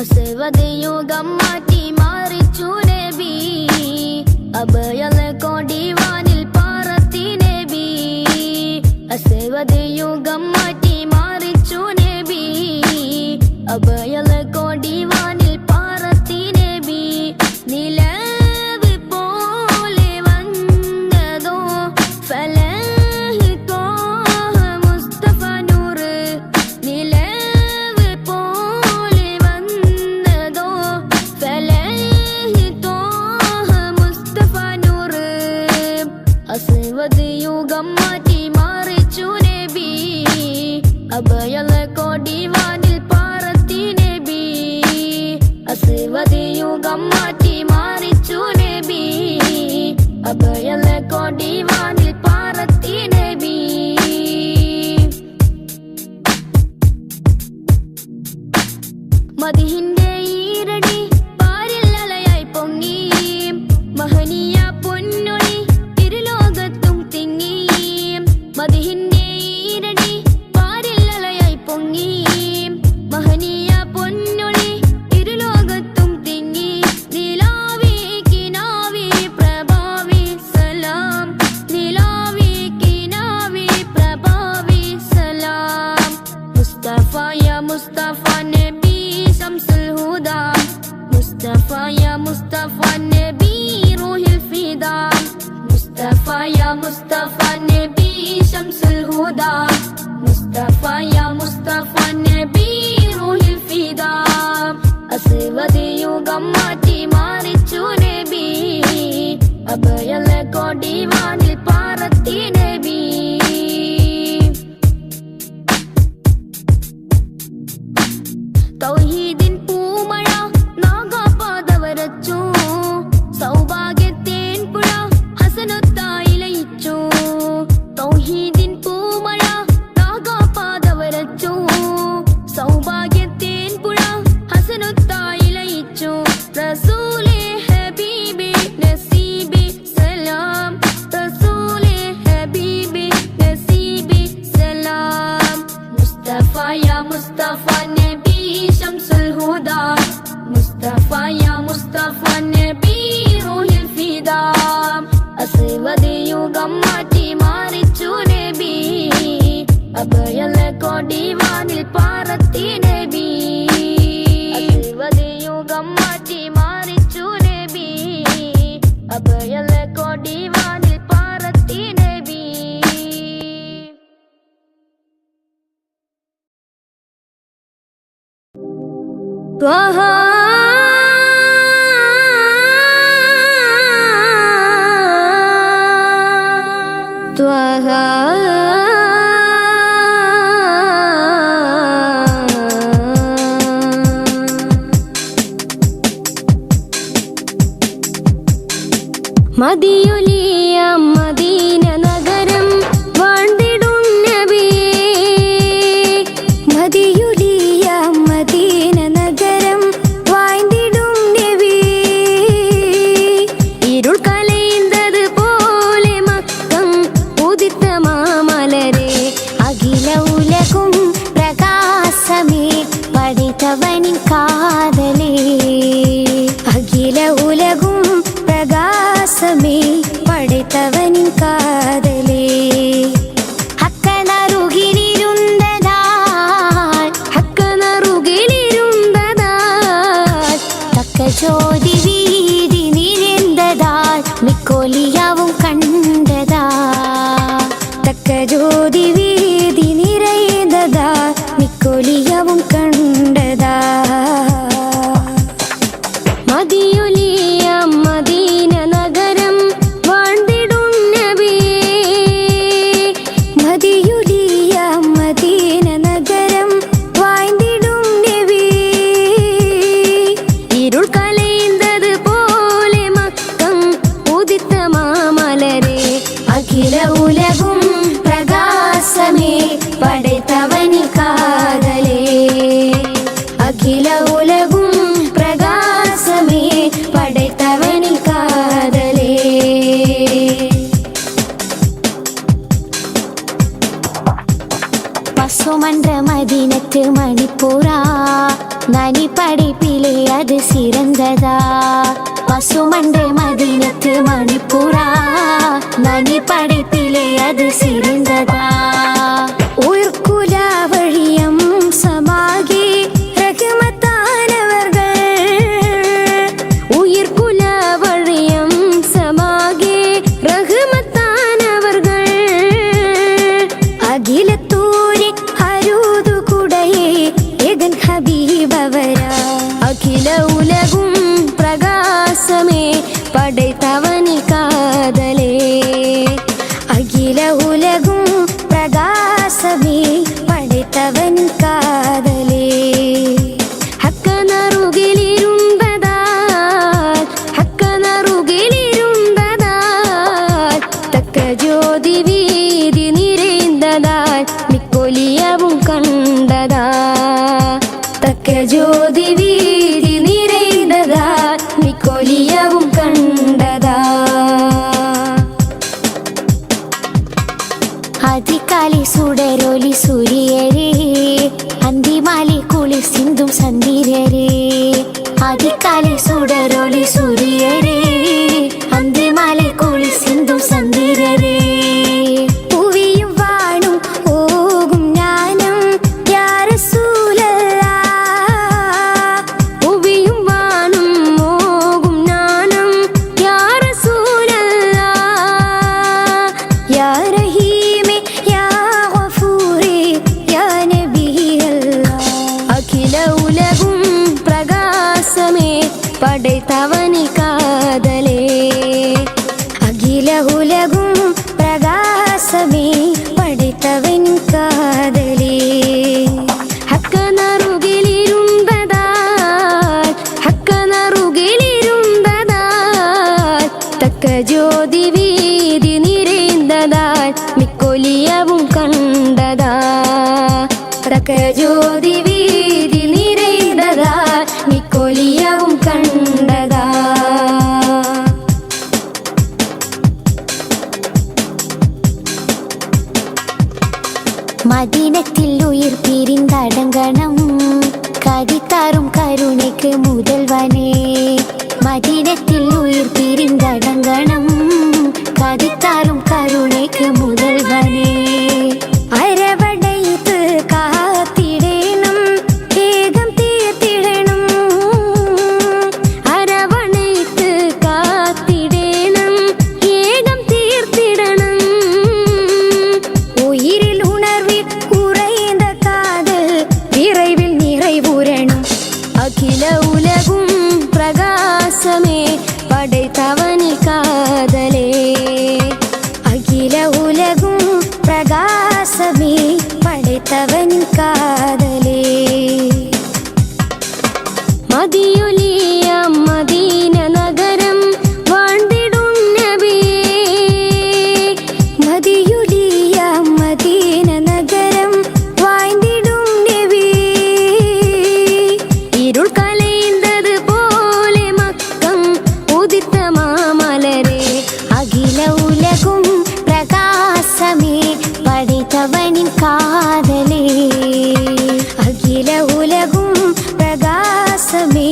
അസവതയുഗം മാറ്റി മാറിച്ചു നബി അഭയലെ കൊടിവാനിൽ പാറത്തി നബി അസവതയുഗം മാറ്റി മാറിച്ചു നബി അഭയലെ കൊടിവാനിൽ പാറത്തി നബി നിലവ് പോലെ വന്നതോ ഫലഹി ത്വാഹ മുസ്തഫ നൂറ് നിലവ് പോലെ വന്നതോ ഫലഹി ത്വാഹ മുസ്തഫ നൂറ് അസ്വദ് യുഗം മാറ്റി മാറിച്ചു നബി അഭയലെ കൊടിവാനിൽ പാറത്തി നബി അസ്വദ് യുഗം മാറ്റി മാറിച്ചു നബി അഭയലെ കൊടിവാനിൽ പാറത്തി നബി മദിഹിന്റെ ഈരടി പാരിൽ അലയായി പൊങ്ങി മഹനീയ പൊന്നൊളി ഇരുലോകത്തും തിങ്ങി മദിഹിന്റെ ഈരടി പാരിൽ അലയായി പൊങ്ങി മഹനീയ പൊന്നൊളി ഇരുലോകത്തും തിങ്ങി നിലാവി കിനാവി പ്രഭാവി സലാം നിലാവി കിനാവി പ്രഭാവി സലാം മുസ്തഫ യാ മുസ്തഫ നബി ശംസുൽ ഹുദാ മുസ്തഫ യാ മുസ്തഫ നബി റൂഹിൽ ഫിദാ മുസ്തഫ യാ മുസ്തഫ നബി ശംസുൽ ഹുദാ മുസ്തഫ യാ മുസ്തഫ നബി റൂഹിൽ ഫിദാ അസ്വദ് യുഗം മാറ്റി മാറിച്ചു നബി അഭയലെ കൊടിവാനിൽ പാറത്തി നബി തൗഹീദിൻ പൂമഴ നാഗാപാദവരച്ചു സൗഭാഗ്യത്തേൻ പുഴ ഹസനത്തായി ലയിച്ചു തൗഹീദിൻ പൂമഴ നാഗാപാദവരച്ചു സൗഭാഗ്യത്തേൻ പുഴ ഹസനത്തായി ലയിച്ചു റസൂലേ ഹബീബി നസീബി സലാം റസൂലേ ഹബീബി നസീബി സലാം മുസ്തഫ യാ മുസ്തഫ നബി ശംസുൽ ഹുദാ മുസ്തഫ യാ മുസ്തഫ നബി റൂഹിൽ ഫിദാ അസ്വദ് യുഗം മാറ്റി മാറിച്ചു നബി അഭയലെ കൊടിവാനിൽ പാറത്തി നബി അസ്വദ് യുഗം മാറ്റി മാറിച്ചു നബി അഭയലെ കൊടിവാനിൽ പാറത്തി നബി ത്വഹ ത്വഹ മദിയുലിയ മദീന നഗരം വാഴ്ന്നിടും നബി മദിയുലിയ മദീന നഗരം വാഴ്ന്നിടും നബി ഇരുൾ കലയുന്നത് പോലെ മക്കം ഉദിത്ത മാമലരെ അഖില ഉലകും പ്രകാശമേ പഠിത്തവനിൻ കാതലേ അഖില ഉലകും പ്രകാശമേ പഠിത്തവനിൻ படைப்பிலே அது சிறந்ததா பசுமண்டை மதீனத்து மணிப்புரா நனி படைப்பிலே அது சிறந்ததா உயிர்குல வழியம் சமாகி ரஹ்மத்தானவர்கள் உயிர்குல வழியம் சமாகி ரஹ்மத்தானவர்கள் அகிலத்தூரி அருது குடையே எகன் ஹபீபவரா அகில உலகும் பிரகாசமே படைத்தவனி காதலே அகில உலகும் பிரகாசமே படைத்தவன் காதலே ஹக்கனருகிலிருந்ததால் தக்க ஜோதி வீதி நிறைந்ததால் மிக்கொலியவும் கண்டதா தக்க ஜோதி வீதி நிறைந்ததால் மிக்கொலியவும் கண்டதா அதிகாலை சுடரொலி சூரியரே அந்திமாலை குளிர் சிந்தும் சந்திரரே அதிகாலை சுடரொலி சூரியரே அந்திமாலை குளிர் சிந்தும் சந்திரரே புவியும் வானும் ஓகும் ஞானம் யார சூழலா புவியும் வானும் ஓகும் ஞானம் யார சூழலா யார படைத்தவனி காதலே அகில உலகும் பிரகாசமே படைத்தவன் காதலே ஹக்கனருகிலிருந்ததால் தக்க ஜோதி வீதி நிறைந்ததால் மிக்கொலியவும் கண்டதா தக்க ஜோதி வீதி நிறைந்ததால் மிக்கொலியவும் கண்டதா மதீனத்தில் உயிர் பிரிந்தடங்கണം கதித்தாரும் கருணைக்கு முதல்வனே மதீனத்தில் உயிர் பிரிந்தடங்கണം கதித்தாரும் கருணைக்கு முதல்வனே அரவணைத்து காத்திடேனும் ஏகம் தீர்த்திடணும் அரவணைத்து காத்திடேனும் ஏகம் தீர்த்திடணும் உயிரில் உணர்வில் உறைந்த காதல் விரைவில் நிறைவுறணும் அகில உலகும் பிரகாசமே படைத்தவனி காதலே அகில உலகும் பிரகாசமே படைத்தவன் காதலே மதியொலிய மதீன நகரம் வாழ்ந்திடும் நபியே மதியொலிய மதீன நகரம் வாழ்ந்திடும் நபியே இருள் கலைந்தது போலே மக்கம் உதித்த மாமலரே அகில உலகும் பிரகாசமே படைத்தவனின் காதலே அகில உலகும் பிரகாசமே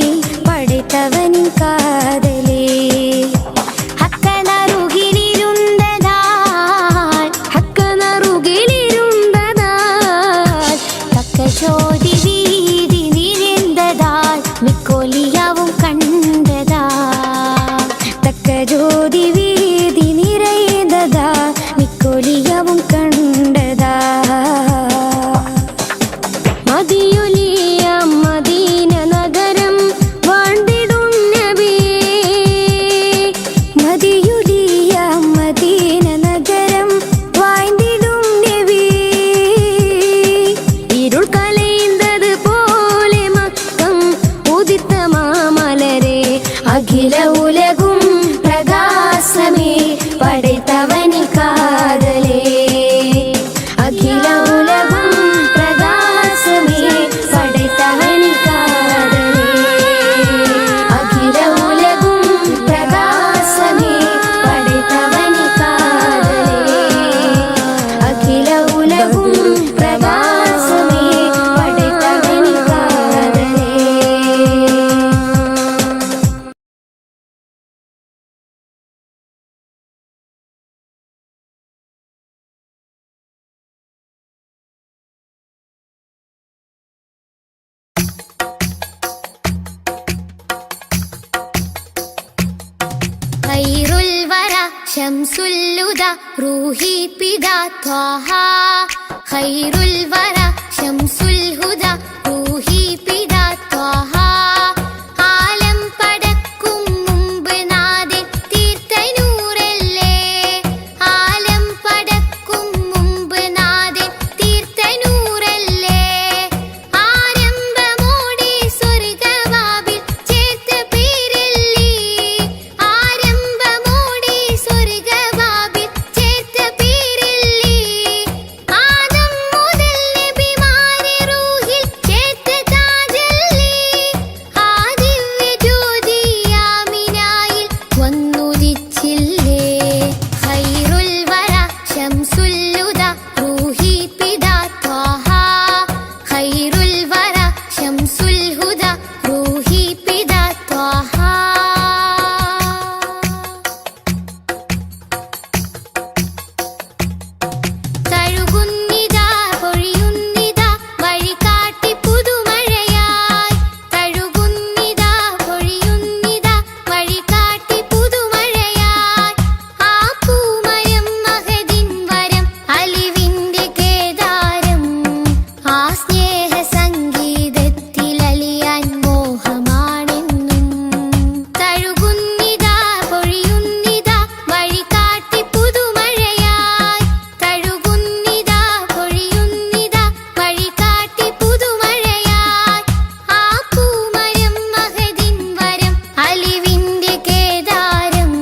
ശംസുൽ ഹുദ റൂഹി പിതാ ത്വാഹ ഖൈറുൽ വറ ശംസുൽ ഹുദ റൂഹി പിതാ ത്വാഹ ആലം പടക്കും മുമ്പ് നാഥൻ തീർത്ത നൂറല്ലേ ആലം പടക്കും മുമ്പ് നാഥൻ തീർത്ത നൂറല്ലേ ആരംഭമോടെ സ്വർഗവാതിൽ ചേർത്ത പേരല്ലേ ആരംഭമോടെ സ്വർഗവാതിൽ ചേർത്ത പേരല്ലേ ആദം മുതൽ നബിമാരെ റൂഹിൽ ചേർത്ത താജല്ലേ ആ ദിവ്യ ജ്യോതി ആമിനായിൽ വന്നുദിച്ചില്ലേ ഖൈറുൽ വറ ശംസുൽ ഹുദ റൂഹി പിതാ ത്വാഹ ഖൈറുൽ വറ ശംസുൽ ഹുദ റൂഹി പിതാ ത്വാഹ തഴുകുന്നിതാ പൊഴിയുന്നിതാ വഴികാട്ടി പുതുമഴയായി തഴുകുന്നിതാ പൊഴിയുന്നിതാ വഴികാട്ടി പുതുമഴയായി ആ പൂമരം മഹദിൻ വരം അലിവിന്റെ കേദാരം ആ സ്നേഹ സംഗീതത്തിൽ അലിയാൻ മോഹമാണെന്നും തഴുകുന്നിതാ പൊഴിയുന്നിതാ വഴികാട്ടി പുതുമഴയായി തഴുകുന്നിതാ പൊഴിയുന്നിതാ വഴികാട്ടി പുതുമഴയായി ആ പൂമരം മഹദിൻ വരം അലിവിന്റെ കേദാരം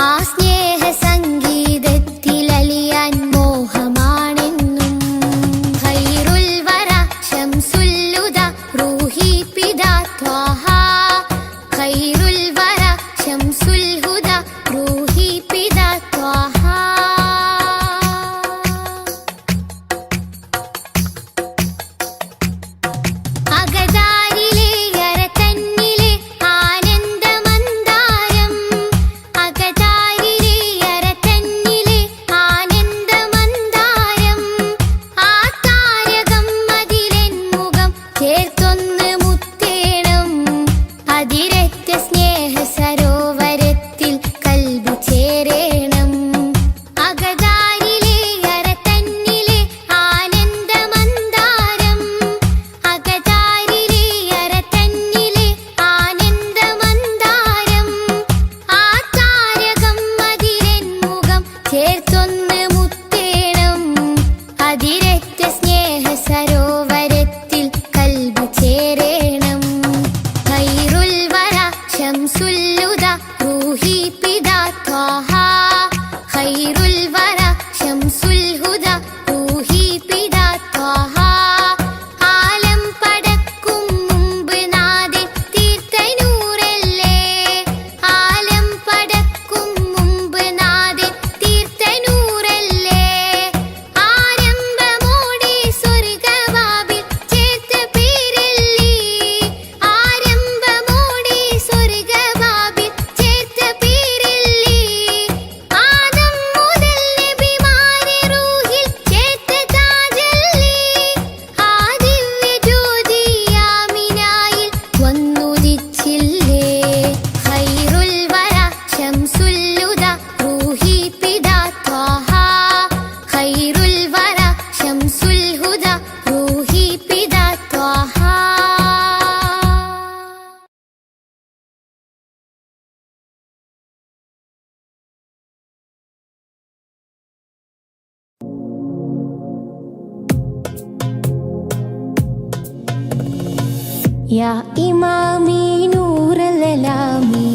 ആ സ്നേഹ സംഗീതത്തിൽ അലിയാൻ മോഹമാണെന്നും ഖൈറുൽ വറ ശംസുൽ ഹുദ റൂഹി പിതാ ത്വാഹ ഖൈറുൽ വറ ശംസുൽ ഹുദ റൂഹി പിതാ ത്വാഹ അകതാരിലെ അരതന്നിലെ ആനന്ദമന്ദാരം അകതാരിലെ അരതന്നിലെ ആനന്ദമന്ദാരം ആ താരകം അതിലെൻ മുഖം ചേർത്തൊന്ന് മുത്തേണം അതിരറ്റ സ്നേഹ സരോവരത്തിൽ കൽബ് ചേരേണം അകതാരിലെ അരതന്നിലെ ആനന്ദമന്ദാരം അകതാരിലെ അരതന്നിലെ ആനന്ദമന്ദാരം ആ താരകം അതിലെൻ മുഖം ചേർത്തൊന്ന് മുത്തേണം അതിരറ്റ സ്നേഹ സരോവരത്തിൽ കൽബ് ചേരേണം ഖൈറുൽ വറ ശംസുൽ ഹുദ റൂഹി പിതാ ത്വാഹ ഖൈറുൽ വറ ശംസുൽ ഹുദ റൂഹി പിതാ ത്വാഹ ആലം പടക്കും മുമ്പ് നാഥൻ തീർത്ത നൂറല്ലേ ആലം പടക്കും മുമ്പ് നാഥൻ തീർത്ത നൂറല്ലേ ആരംഭമോടെ സ്വർഗവാതിൽ ചേർത്ത പേരല്ലേ ആരംഭമോടെ സ്വർഗവാതിൽ ചേർത്ത പേരല്ലേ ആദം മുതൽ നബിമാരെ റൂഹിൽ ചേർത്ത താജല്ലേ ആ ദിവ്യ ജ്യോതി ആമിനായിൽ വന്നുദിച്ചില്ലേ ഖൈറുൽ വറ ശംസുൽ ഹുദ റൂഹി പിതാ ത്വാഹ ഖൈറുൽ വറ ശംസുൽ ഹുദ റൂഹി പിതാ ത്വാഹ യാ ഇമാമി നൂറൽ അലാമി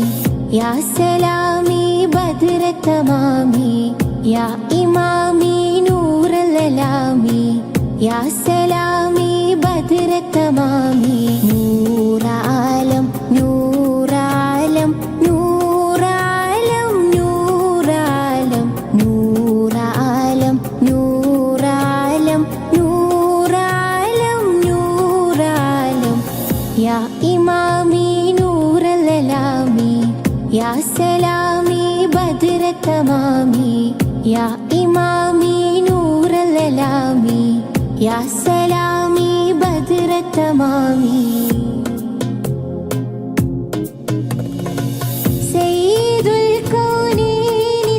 യാ സലാമി ബദ്ര തമാമി യാ ഇമാമി നൂറൽ അലാമി യാ സലാമി ബദ്ര തമാമി നൂറാലം നൂറാലം നൂറാലം നൂറാലം നൂറാലം നൂറാലം നൂറാലം നൂറാലം യാ ഇമാമി നൂറൽ അലാമി യാ സലാമി ബദ്ര തമാമി യാ ഇമാമി നൂറൽ അലാമി യാ സലാമി ബദ്ര തമാമി സയ്യിദുൽ കൗനൈനി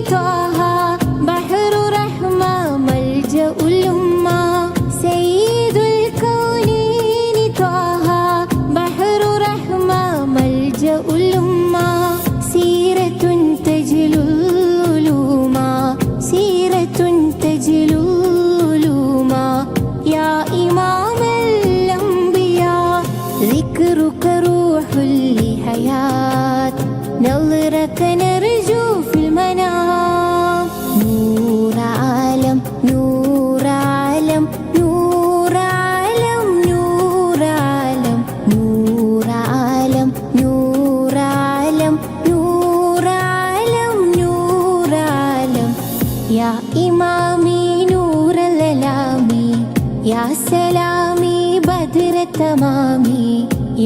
തമാമി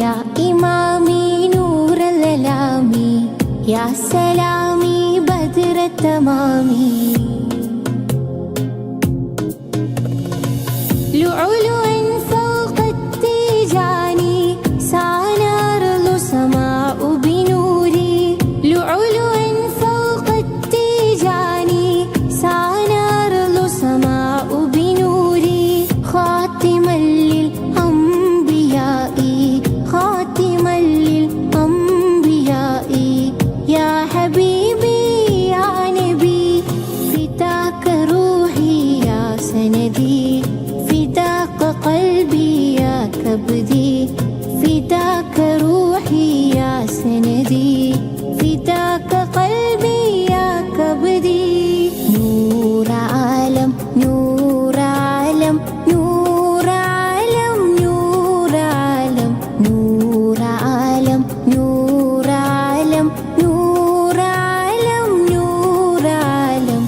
യാ ഇമാമി നൂറല്ലലാമി യാ സലാമി ബദ്ര തമാമി لؤلؤا فوق التيجان سعى أرض سماء بنوري لؤلؤا فوق التيجان سعى أرض سماء بنوري خاتما للأنبياء خاتما للأنبياء يا حبيبي يا نبي فداك روحي يا سندي فداك قلبي يا كبدي فداك روحي يا سندي فداك قلبي يا كبدي نور عالم نور عالم نور عالم نور عالم نور عالم نور عالم نور عالم نور عالم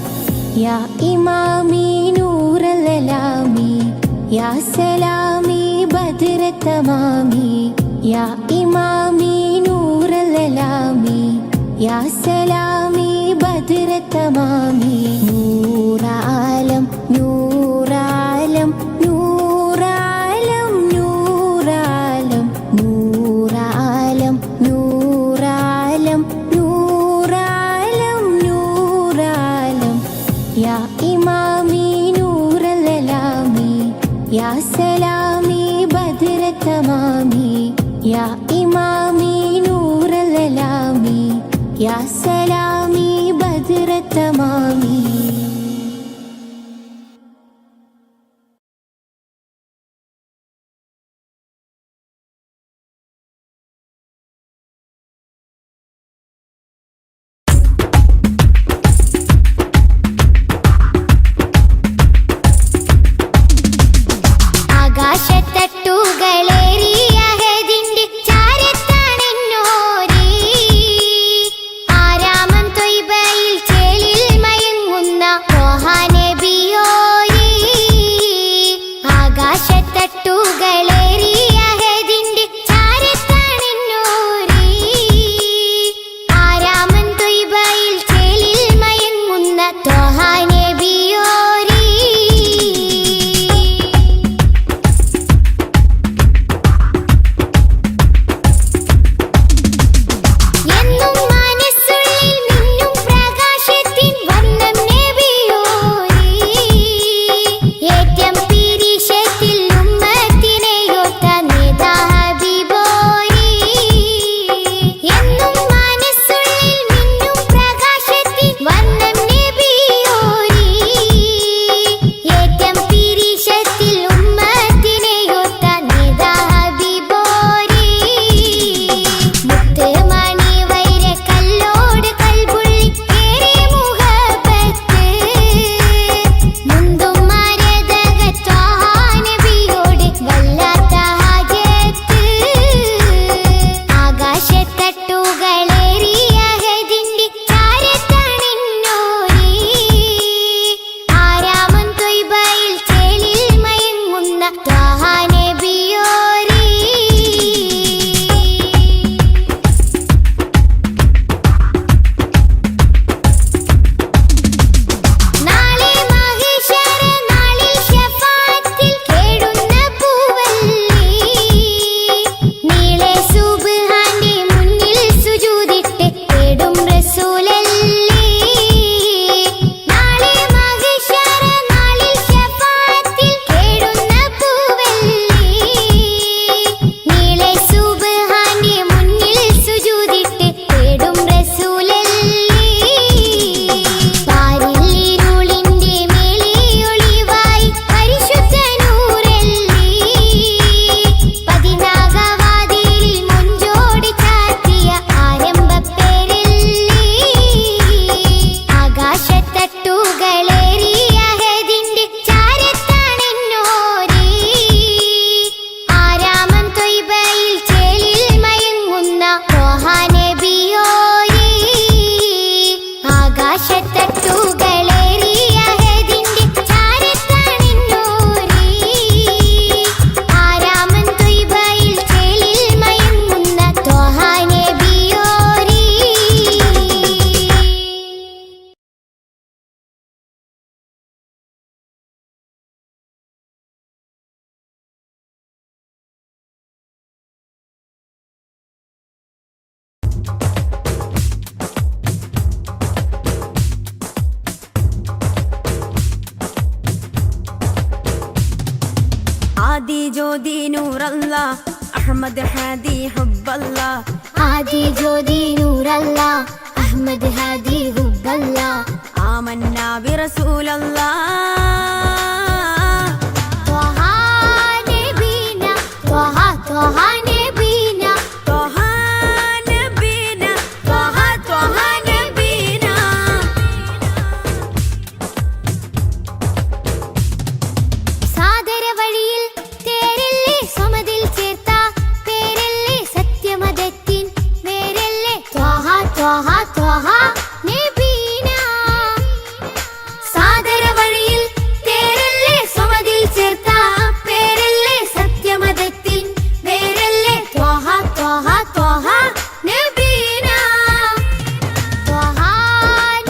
يا إمامي نور الألامي يا سلامي بدر التمامي يا إمامي نور الألامي يا سلامي بدر التمامي نور عالم نور عالم نور عالم نور عالم نور عالم نور عالم نور عالم نور عالم يا إمامي نور الألامي يا سلامي بدر التمامي يا إمامي نور الألامي يا سلامي بدر التمامي ആകാശത്തട്ടുകളേറിയ ഹദിന്റെ ചാരത്താണെന്നോരേ ആരാമം ത്വയ്ബയിൽ ചേലിൽ മയങ്ങുന്ന ത്വാഹ നബിയോരേ ആകാശത്തട്ടുകളേറിയ ഹദിന്റെ ചാരത്താണെന്നോരേ ആരാമം ത്വയ്ബയിൽ ചേലിൽ മയങ്ങുന്ന ത്വാഹ നബിയോരേ എന്നും മനസ്സുള്ളിൽ മിന്നും പ്രകാശത്തിൻ വർണ്ണം നബിയോരേ ഏറ്റം പിരിശത്തിൽ ഉമ്മത്തിനെ യോത്ത നേതാ ഹബീബോരേ എന്നും മനസ്സുള്ളിൽ മിന്നും പ്രകാശത്തിൻ വർണ്ണം നബിയോരേ ഏറ്റം പിരിശത്തിൽ ഉമ്മത്തിനെ യോത്ത നേതാ ഹബീബോരേ മുത്ത് മണി വൈര കല്ലോട് കൽബുള്ളി ഏറെ മുഹബത്ത് മുന്തും മരതക ത്വാഹ നബിയോട് വല്ലാത്ത ഹാജത്ത് ആകാശത്തട്ടുകളേറിയ ഹദിന്റെ ചാരത്താണെന്നോരേ ആരാമം ത്വയ്ബയിൽ ചേലിൽ മയങ്ങുന്ന ത്വാഹ നബിയോരേ നാളെ മഹ്ശറ നാളിൽ ശഫാഅത്തിൽ കേടുന്ന പൂവല്ലി നീളെ സുബ്ഹാന്റെ മുന്നിൽ സുജൂദിൽ ആദി ജ്യോതി നൂറല്ല അഹമ്മദ് ഹാദി ഹുബ്ബല്ല ആദി ജ്യോതി നൂറല്ല അഹമ്മദ് ഹാദി ഹുബ്ബല്ല ആമന്നാ ബിറസൂലല്ലാ ത്വഹ നബീന ത്വഹ ത്വഹ നബീന ത്വഹ നബീന ത്വഹ ത്വഹ നബീന സാദര വഴിയിൽ തേരല്ലേ സമതിൽ ചേർത്ത പേരല്ലേ സത്യമതത്തിൻ വേരല്ലേ ത്വഹ ത്വഹ ത്വഹ നബീന സാദര വഴിയിൽ തേരല്ലേ സമതിൽ ചേർത്ത പേരല്ലേ സത്യമതത്തിൻ വേരല്ലേ ത്വഹ ത്വഹ ത്വഹ നബീന ത്വഹ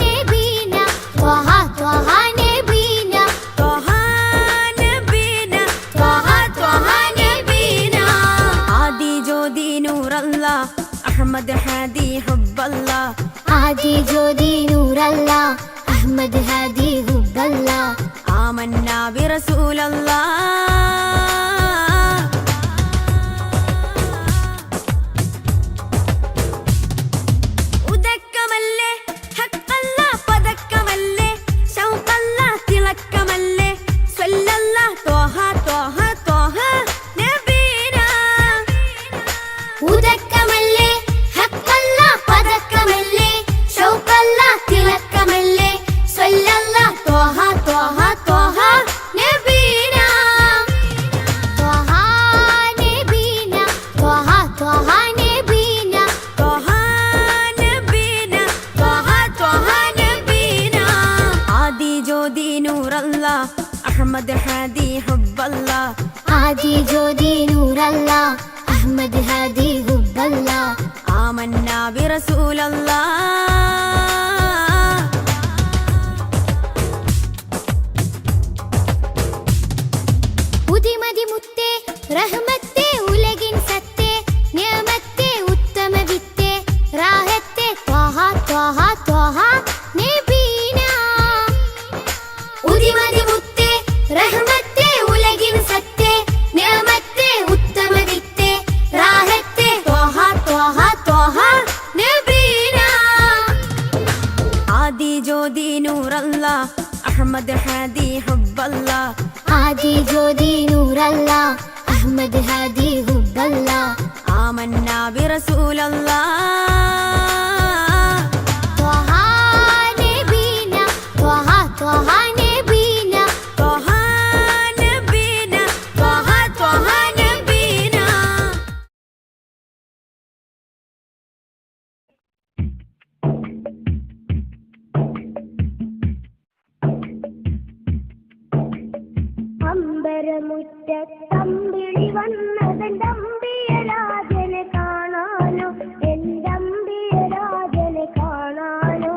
നബീന ത്വഹ ത്വഹ നബീന ത്വഹ നബീന ത്വഹ ത്വഹ നബീന ആദി ജ്യോതി നൂറല്ല അഹമ്മദ് ഹാദി ഹുബ്ബല്ല ആദി ജ്യോതി നൂറല്ല അഹമ്മദ് ഹാദി ഹുബ്ബല്ല ആമന്നാ ബിറസൂലല്ലാ ഉദക്കമല്ലേ ഹഖല്ല പദക്കമല്ലേ ശൗഖല്ല തിളക്കമല്ലേ സ്വല്ലല്ല ത്വഹ ത്വഹ ത്വഹ നബീന ഉദക്കമല്ലേ ഹഖല്ല പദക്കമല്ലേ ശൗഖല്ല തിളക്കമല്ലേ സ്വല്ലല്ല ത്വഹ ത്വഹ ത്വഹ നബീന ത്വഹ നബീന ത്വഹ ത്വഹ നബീന ത്വഹ നബീന ത്വഹ ത്വഹ നബീന ആദി ജ്യോതി നൂറല്ല അഹമ്മദ് ഹാദി ഹുബ്ബല്ല ആദി ജ്യോതി നൂറല്ല അഹമ്മദ് ഹാദി ഹുബ്ബല്ല ആമന്നാ ബിറസൂലല്ലാ ഉദിമതി മുത്തേ റഹ്മത്തേ ഉലകിൻ സത്തേ നിയമത്തേ ഉത്തമ വിത്തേ റാഹത്തേ ത്വഹ ത്വഹ ത്വഹ നബീന ഉദിമതി മുത്തേ റഹ്മത്തേ ഉലകിൻ സത്തേ നിയമത്തേ ഉത്തമ വിത്തേ റാഹത്തേ ത്വഹ ത്വഹ ത്വഹ നബീന ആദി ജ്യോതി നൂറല്ല അഹമ്മദ് ഹാദി ഹുബ്ബല്ല ആദി ജ്യോതി നൂറല്ല അഹമ്മദ് ഹാദി ഹുബ്ബല്ല ആമന്നാ ബിറസൂലല്ലാ ത്വഹ നബീന ത്വഹ ത്വഹ നബീന ത്വഹ നബീന ത്വഹ ത്വഹ നബീന അമ്പരമുറ്റത്തമ്പിളി വന്നതെന്തമ്പിയരാജനെ കാണാനോ എന്തമ്പിയരാജനെ കാണാനോ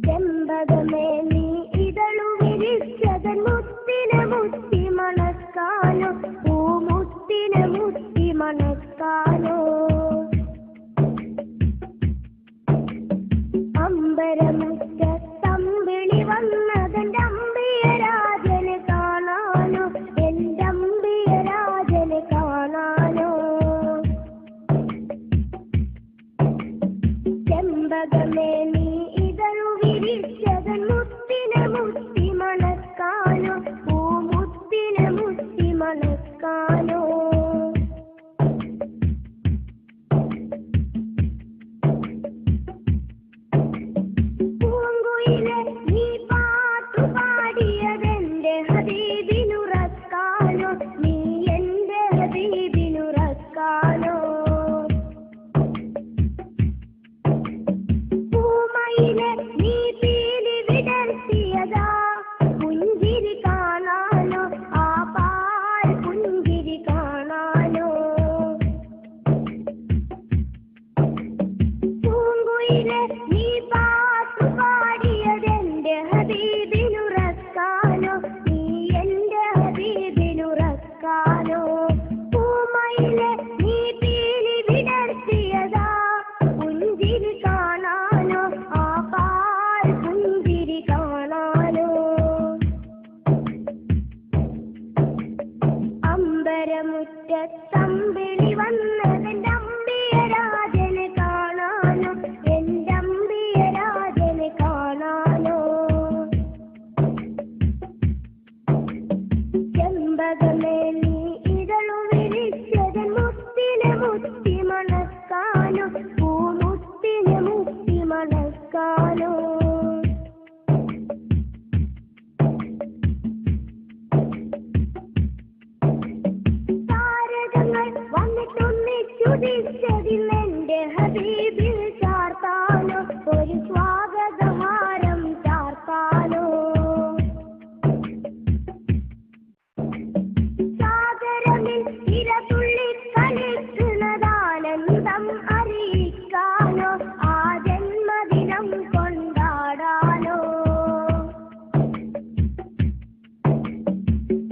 ചെമ്പകമേ നീ ഇതളു വിരിച്ചതൻ മുത്തിനെ മുത്തി മണക്കാനോ പൂമുത്തിനെ മുത്തി മണക്കാനോ അമ്പരമുറ്റത്തമ്പിളി വന്നതെന്റെ അമ്പിയരാജനെ കാണാനോ എന്റെ അമ്പിയരാജനെ കാണാനോ ചെമ്പകമേ നീ ഇതളു വിരിച്ചതൻ മുത്തിനെ മുത്തി മണക്കാനോ പൂമുത്തിനെ മുത്തി മണക്കാനോ വന്നതെന്റെ അമ്പിയരാജനെ കാണാനോ എന്റെ അമ്പിയരാജനെ കാണാനോ ചെമ്പകമേ നീ ഇതളു വിരിച്ചതൻ മുത്തിനെ മുത്തി മണക്കാനോ പൂമുത്തിനെ മുത്തി മണക്കാനോ ചുതിച്ചതിലെന്റെ ഹബീബിൽ ചാർത്താനോ ഒരു സ്വാഗതഹാരം ചാർത്താനോ സാഗരമിൽ ഇരതുള്ളി കളിക്കുന്നതാനന്ദം അറിയിക്കാനോ ആ ജന്മദിനം കൊണ്ടാടാനോ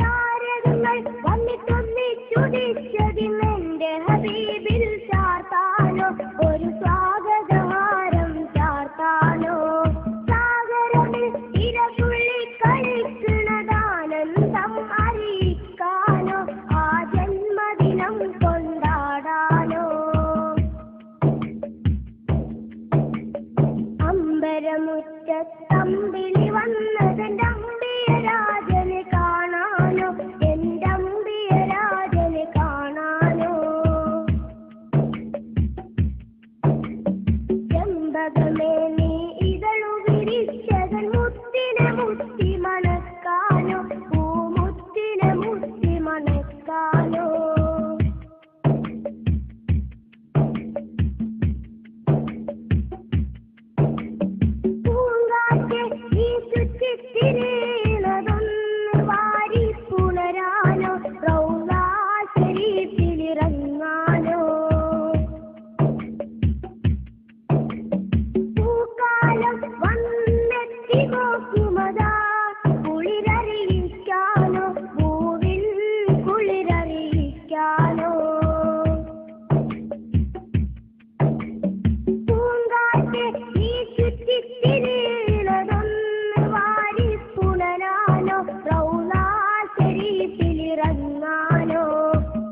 താരകങ്ങൾ വന്നിട്ടൊന്നി ചുതിച്ചതിലെന്റെ ഹബീബിൽ ചാർത്താനോ ഒരു സ്വാഗതഹാരം ചാർത്താനോ സാഗരമിൽ ഇരതുള്ളി കളിക്കുന്നതാനന്ദം അറിയിക്കാനോ ആ ജന്മദിനം കൊണ്ടാടാനോ അമ്പരമുറ്റത്തമ്പിളി വന്നതെന്റെ അമ്പിയരാജനെ കാണാനോ എന്റെ അമ്പിയരാജനെ കാണാനോ ചെമ്പകമേ നീ ഇതളു വിരിച്ചതൻ മുത്തിനെ മുത്തി മണക്കാനോ പൂമുത്തിനെ മുത്തി മണക്കാനോ പൂങ്കാറ്റെ നീ ചുറ്റിത്തിരിയുന്നതൊന്ന് വാരി പുണരാനോ റൗളാ ശരീഫിലിറങ്ങാനോ പൂക്കാലം വന്നെത്തി നോക്കുമതാ കുളിരറിയിക്കാനോ പൂവിൻ കുളിരറിയിക്കാനോ പൂങ്കാറ്റെ നീ ചുറ്റിത്തിരിയുന്നതൊന്ന് വാരി പുണരാനോ റൗളാ ശരീഫിലിറങ്ങാനോ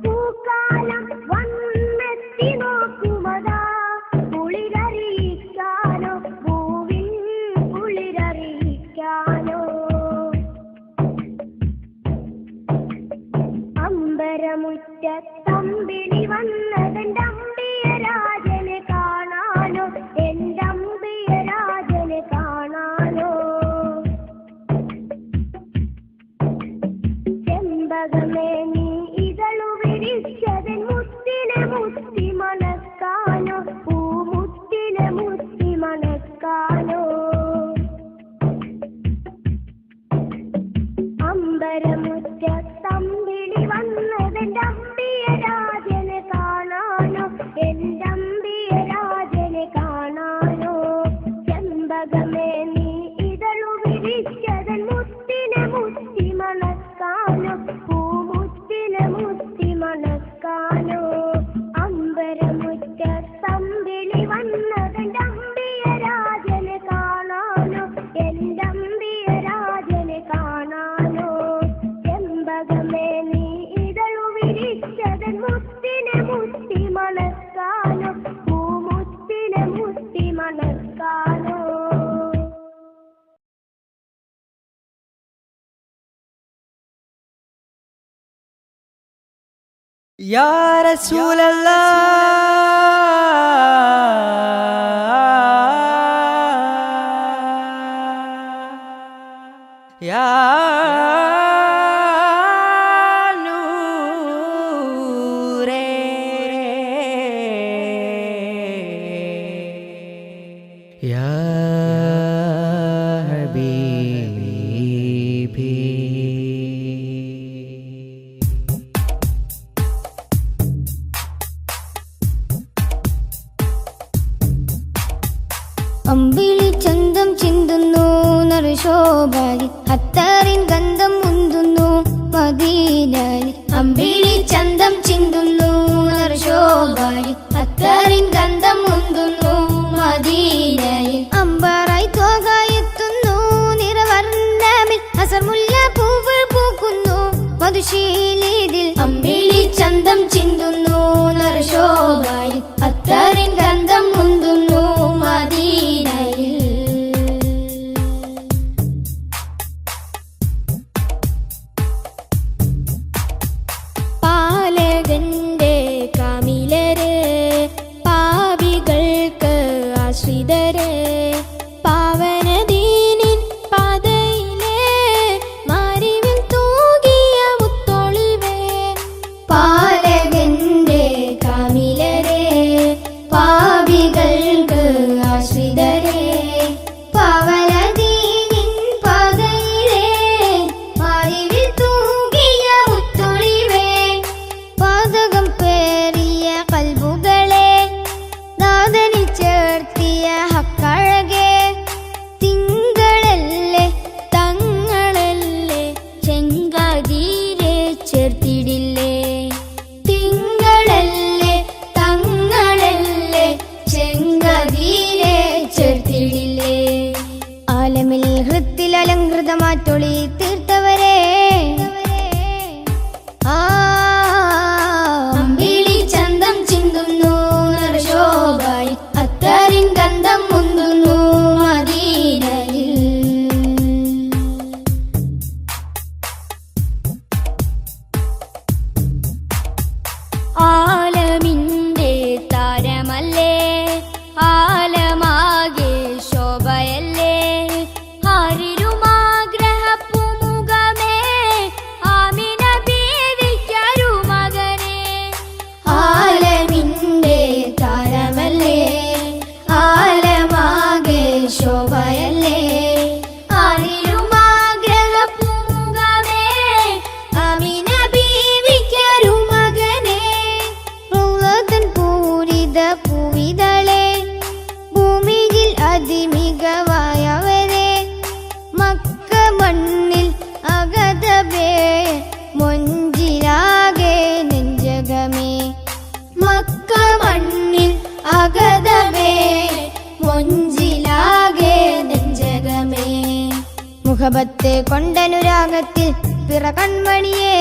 പൂക്കാലം വന്നെത്തി നോക്കുമതാ കുളിരറിയിക്കാനോ പൂവിൻ കുളിരറിയിക്കാനോ അമ്പരമുറ്റത്തമ്പിളി വന്നതെന്റെ അമ്പിയരാജനെ കാണാനോ എന്റെ അമ്പിയരാജനെ കാണാനോ ചെമ്പകമേ നീ ഇതളു വിരിച്ചതൻ മുത്തിനെ മുത്തി മണക്കാനോ പൂമുത്തിനെ മുത്തി മണക്കാനോ അമ്പരമുറ്റത്തമ്പിളി വന്നതെന്റെ അമ്പിയരാജനെ കാണാനോ എന്റെ അമ്പിയരാജനെ കാണാനോ ചെമ്പകമേ നീ ഇതളു വിരിച്ചതൻ മുത്തിനെ മുത്തി മണക്കാനോ പൂമുത്തിനെ മുത്തി മണക്കാനോ അമ്പരമുറ്റത്തമ്പിളി വന്നതെന്റെ അമ്പിയരാജനെ കാണാനോ എന്റെ അമ്പിയരാജനെ കാണാനോ ചെമ്പകമേ നീ ഇതളു വിരിച്ചതൻ മുത്തിനെ മുത്തി മണക്കാനോ പൂമുത്തിനെ മുത്തി മണക്കാനോ യാ റസൂലല്ലാഹ് യാ നൂറേ യാ ഹബീബി അമ്പിളി ചന്തം ചിന്തുന്നു നറുശോഭാലി അത്തറിൻ ഗന്ധം മുന്തുന്നു മദീനയിൽ അമ്പിളി ചന്തം ചിന്തുന്നു നറുശോഭാലി അത്തറിൻ ഗന്ധം മുന്തുന്നു മദീനയിൽ അമ്പറായി തോകായെത്തുന്നു നിറവർണ്ണമിൽ അസർമുല്ല പൂവുകൾ പൂക്കുന്നു മധുശീലിതിൽ അമ്പിളി ചന്തം ചിന്തുന്നു ചെയ്ത പൂവിതളെ ഭൂമിയിൽ അതിമികവായവരെ മക്ക മണ്ണിൽ അഗതബേ മൊഞ്ചിലാകെ നെഞ്ചകമേ മക്ക മണ്ണിൽ അഗതബേ മൊഞ്ചിലാകെ നെഞ്ചകമേ മുഖബത്തെ കൊണ്ടനുരാഗത്തിൽ പിറ കൺമണിയേ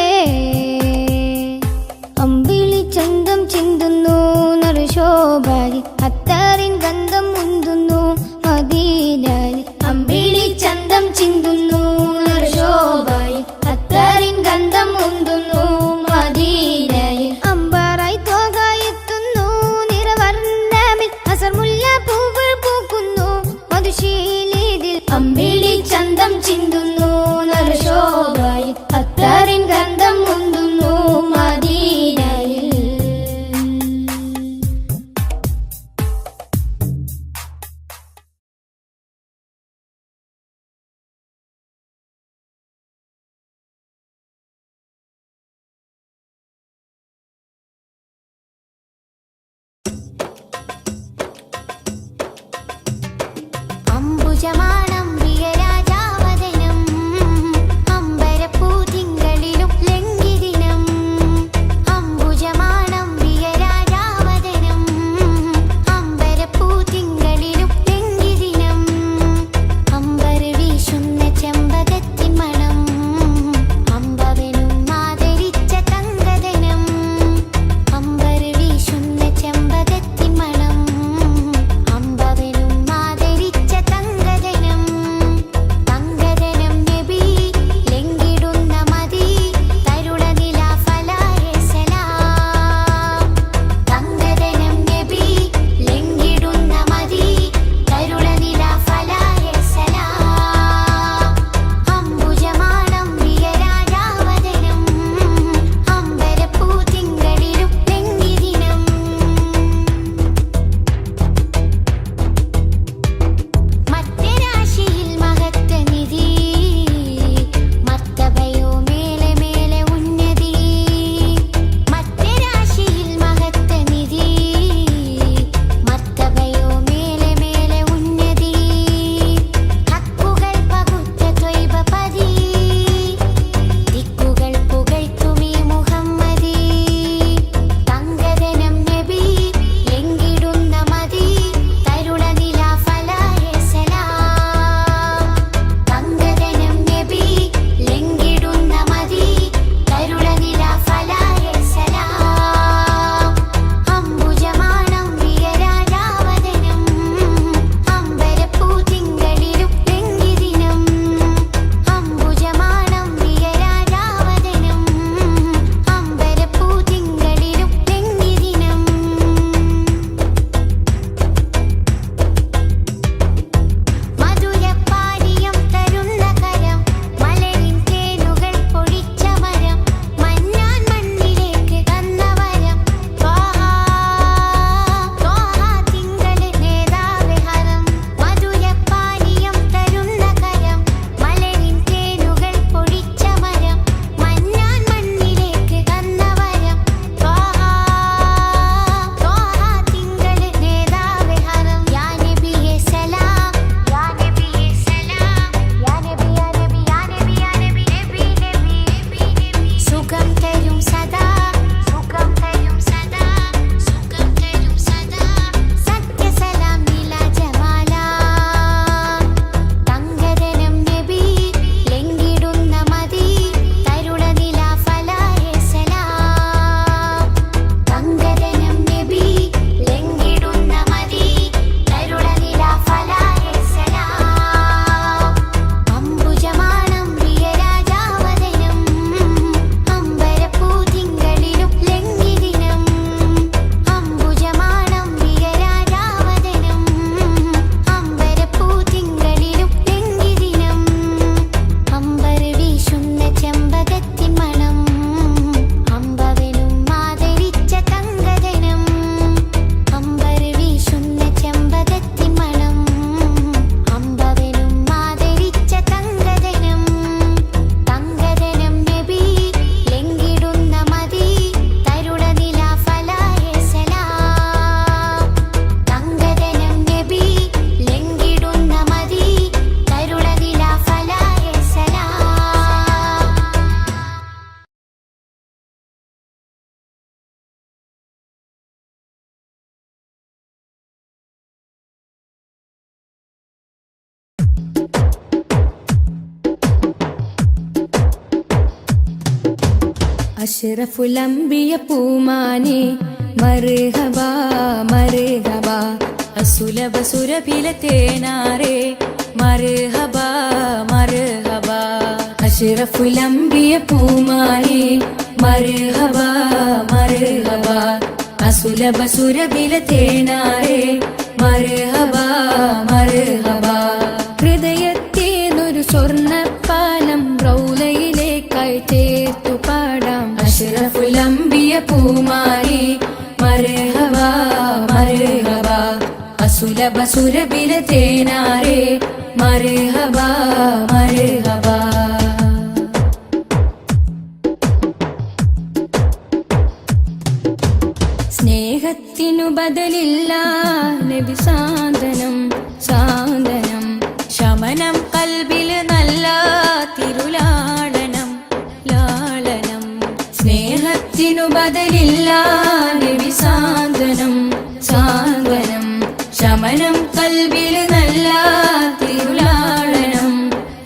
അമ്പിളി ചന്തം ചിന്തുന്നു നറുശോഭാരി അത്താറിൻ ഗന്ധം മുന്തുന്നു മദീനാരി അമ്പിളി ചന്തം ചിന്തുന്നു നറുശോഭാരി അത്താറിൻ ഗന്ധം മുന്തുന്നു മദീനാരി അമ്പാറായി തോകായെത്തുന്നു നിറവർണ്ണമിൽ അസർമുല്ല പൂക്കൾ പൂക്കുന്നു മധുശീലിതിൽ അമ്പിളി ചന്തം ചിന്തുന്നു നറുശോഭാരി അത്താറിൻ ഗന്ധം മുന്തുന്നു മദീനയിൽ അഷ്റഫുൽ അംബിയ പൂമാനെ മർഹബ മർഹബ അസുലഭ സുരഭില തേനാരെ മർഹബ മർഹബ അഷ്റഫുൽ അംബിയ പൂമാനെ മർഹബ മർഹബ അസുലഭ സുരഭില തേനാരെ മർഹബ മർഹബ ഹൃദയത്തേനൊരു സ്വർണ്ണപ്പാലം റൗലയിലേക്കായി ചേർത്തു പാടാം അഷ്റഫുൽ അംബിയ പൂമാനെ മർഹബ മർഹബ അസുലഭ സുരഭില തേനാരെ മർഹബ മർഹബ സ്നേഹത്തിനു ബദലില്ല നബി സാന്ത്വനം സാന്ത്വനം ശമനം കൽബിൽ നല്ല തിരുലാളനം ലാളനം സ്നേഹത്തിനു ബദലില്ല നബി സാന്ത്വനം സാന്ത്വനം ശമനം കൽബിൽ നല്ല തിരുലാളനം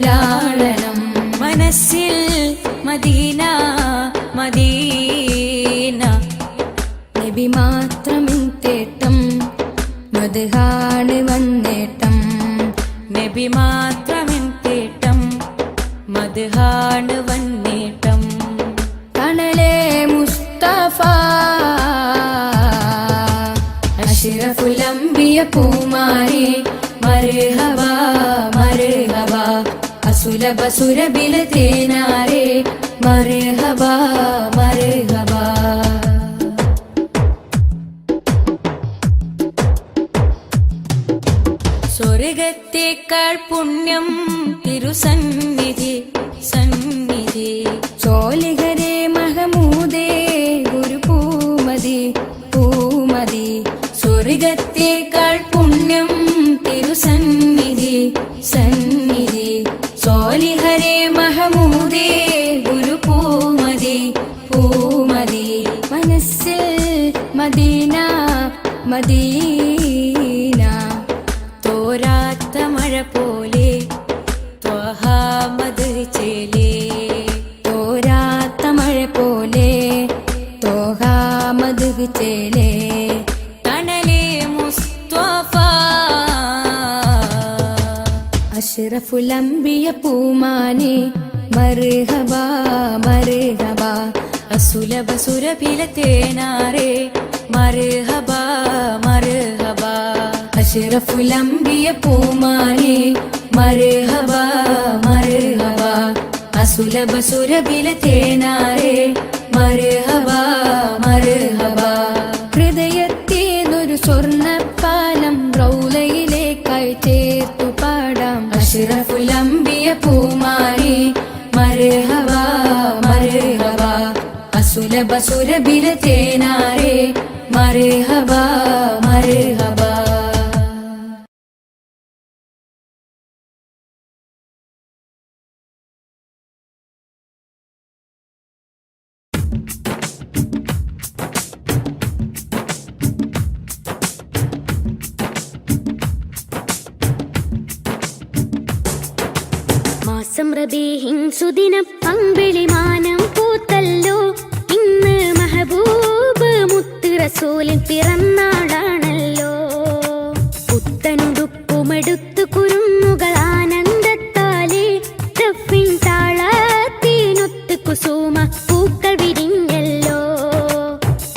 ലാളനം മനസ്സിൽ മദീന മദീന നബി മാത്രമിൻ തേട്ടം മദ്ഹാണ് വന്നേട്ടം നബി മാത്രമിൻ തേട്ടം മദ്ഹാണ് വന്നേട്ടം തണലേ മുസ്തഫ അഷ്റഫുൽ അംബിയ പൂമാനെ മർഹബ മർഹബ അസുലഭ സുരഭില തേനാരെ മർഹബ മർഹബ സ്വർഗത്തേക്കാൾ പുണ്യം തിരുസന്നിധി സന്നിധി ചോലിഹരേ മഹമൂദേ ഗുരു പൂമതി പൂമതി സ്വർഗത്തേക്കാൾ പുണ്യം തിരുസന്നിധി സന്നിധി ചോലിഹരേ മഹമൂദേ ഗുരു പൂമതി പൂമതി മനസ്സിൽ മദീന മദീന തോരാത്ത മഴ പോലെ ത്വഹാമദ് ചേലേ തോരാത്ത മഴ പോലെ ത്വഹാമദ് ചേലേ തണലേ മുസ്തഫ അഷ്റഫുൽ അംബിയ പൂമാനെ മർഹബ മർഹബ അസുലഭ സുരഭില തേനാരെ മർഹബ മർഹബ അഷ്റഫുൽ അംബിയ പൂമാനെ മർഹബ മർഹബ അസുലഭ സുരഭില തേനാരെ മർഹബ മർഹബ ഹൃദയത്തേനൊരു സ്വർണ്ണപ്പാലം റൗലയിലേക്കായി ചേർത്തു പാടാം അഷ്റഫുൽ അംബിയ പൂമാനെ മർഹബ മർഹബ അസുലഭ സുരഭില തേനാരെ മർഹബ മർഹബ മാസം റബീഹിൻ സുദിനം അമ്പിളിമാനം പൂത്തല്ലോ ഇന്ന് മഹബൂബ് മുത്ത് റസൂലിൻ പിറന്നാളാണല്ലോ പുത്തനുടുപ്പുമെടുത്തു കുരുന്നുകൾ ആനന്ദത്താലേ ദഫിൻ താളത്തിനൊത്ത് കുസുമ പൂക്കൾ വിരിഞ്ഞല്ലോ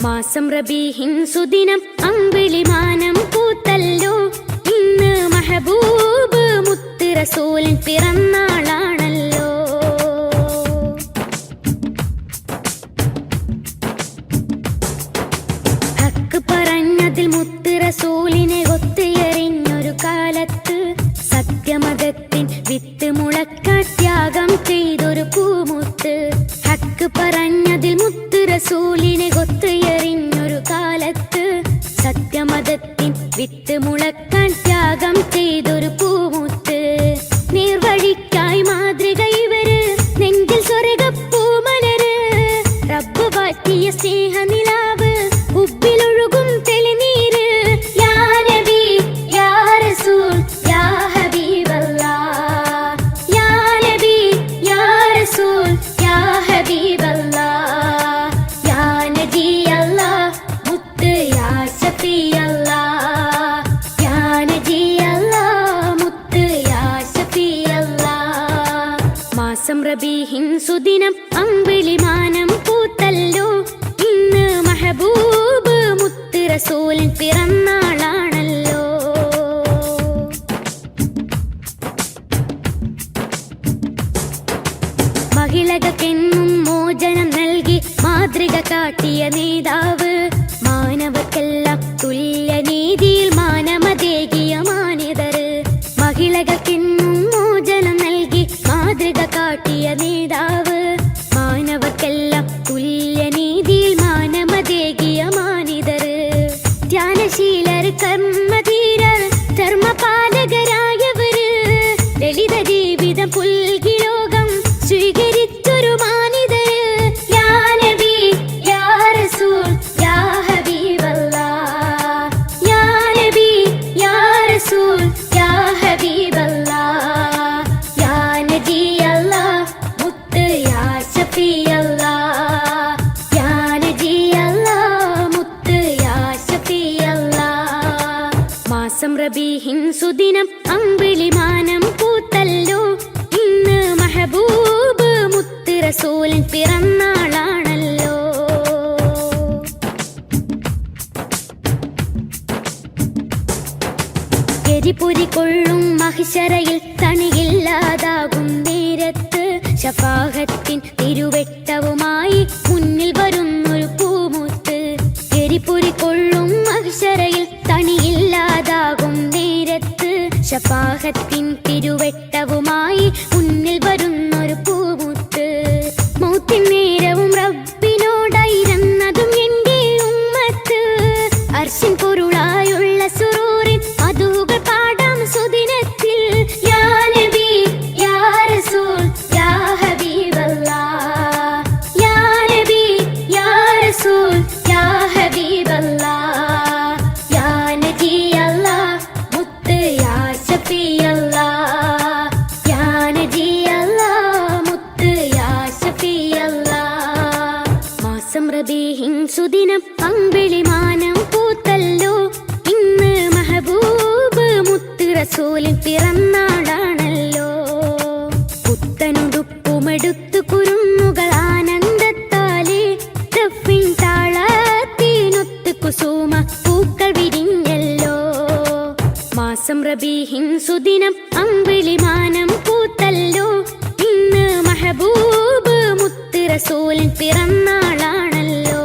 മാസം റബീഹിൻ സുദിനം അമ്പിളിമാനം പൂത്തല്ലോ ഇന്ന് മഹബൂബ് മുത്ത് റസൂലിൻ പിറന്നാളാണല്ലോ ഹക്ക് പറഞ്ഞതിൽ മുത്ത് റസൂലിനെ ഒത്തുയറിഞ്ഞൊരു കാലത്ത് സത്യമതത്തിൻ വിത്ത് മുളക്കാൻ ത്യാഗം ചെയ്തൊരു പൂമുത്ത് ഹക്ക് പറഞ്ഞതിൽ മുത്ത് റസൂലിനെ ഒത്തുയറിഞ്ഞൊരു കാലത്ത് സത്യമതത്തിൻ വിത്ത് മുളക്കാൻ ത്യാഗം ചെയ്തൊരു പൂമുത്ത് നീർവഴിക്കായി മാതൃക ഇവര് നെഞ്ചിൽ സ്വർഗപ്പൂമലര് റബ്ബ് വാറ്റിയ സ്നേഹനിലാവ് ഉബ്ബിലൊഴുകും തെളിനീര് യാ നബി യാ റസൂൽ യാ ഹബീബല്ലാഹ് യാ നബി യാ റസൂൽ യാ ഹബീബല്ലാഹ് സുദിനം അമ്പിളിമാനം പൂത്തല്ലോ ഇന്ന് മെഹബൂബ് മുത്ത് റസൂലിൻ പിറന്നാളാണല്ലോ. മഹിളകൾക്കെന്നും മോചനം നൽകി മാതൃക കാട്ടിയ നേതാവ്, മാനവക്കെല്ലാം തുല്യനീതിയിൽ മാനമതേകിയ മാന്യതർ. മഹിളകൾക്കെന്നും മോചനം നൽകി മാതൃക കാട്ടിയ നേതാവ്, മാനവക്കെല്ലാം തുല്യനീതിയിൽ മാനമതേകിയ മാന്യതർ. ധ്യാനശീലർ, കർമ്മധീരർ, ധർമ്മപാലകരായവര്, ലളിത ജീവിതം പുൽകി ലോകം സ്വീകരിച്ചൊരു മാനിതര്. യാ നബി യാ റസൂൽ യാ ഹബീബല്ലാഹ്, യാ നബി യാ റസൂൽ യാ ഹബീബല്ലാഹ്, യാ നബി അല്ലാഹ് മുത്ത് യാ ശഫീഅല്ലാഹ്, യാ നബി അല്ലാഹ് മുത്ത് യാ ശഫീഅല്ലാഹ്. മാസം റബീഹിൻ സുദിനം അമ്പിളിമാനം പൂത്തല്ലോ ഇന്ന് മെഹബൂബ് മുത്ത് റസൂലിൻ പിറന്നാളാണല്ലോ. എരിപുരി കൊള്ളും മഹിശറയിൽ തണിയില്ലാതാകും നേരത്ത്, ശഫാഅത്തിൻ തിരുവെട്ടവുമായി മുന്നിൽ വരുന്നൊരു പൂമുത്ത്. എരിപുരി കൊള്ളും മഹിശറയിൽ തണിയില്ലാതാകും നേരത്ത്, ശഫാഅത്തിൻ തിരുവെട്ടവുമായി മുന്നിൽ വരുന്നൊരു പൂമുത്ത്. മൗത്തിൻ നേരവും റബ്ബിനോടായിരുന്നതും എൻ്റെ ഉമ്മത്ത്, അർശിൻ പൊരുളായുള്ള സുറൂറിൻ മധുകൾ പാടാം സുദിനത്തിൽ. യാ നബി യാ റസൂൽ യാ ഹബീബല്ലാഹ്, യാ നബി യാ റസൂൽ യാ ഹബീബല്ലാഹ്, യാ നബി അല്ലാഹ് മുത്ത് യാ ശഫീഅല്ലാഹ്, യാ നബി അല്ലാഹ് മുത്ത് യാ ശഫീഅല്ലാഹ്. മാസം റബീഹിൻ സുദിനം അമ്പിളിമാനം പൂത്തല്ലോ ഇന്ന് മെഹബൂബ് മുത്ത് റസൂലിൻ പിറന്നാളാണല്ലോ. പുത്തനുടുപ്പുമെടുത്തു കുരുന്നുകൾ ആനന്ദത്താലേ, ദഫിൻ താളത്തിനൊത്ത് കുസുമ പൂക്കൾ വിരിഞ്ഞല്ലോ. മാസം റബീഹിൻ സുദിനം അമ്പിളിമാനം പൂത്തല്ലോ ഇന്ന് മെഹബൂബ് മുത്ത് റസൂലിൻ പിറന്നാളാണല്ലോ.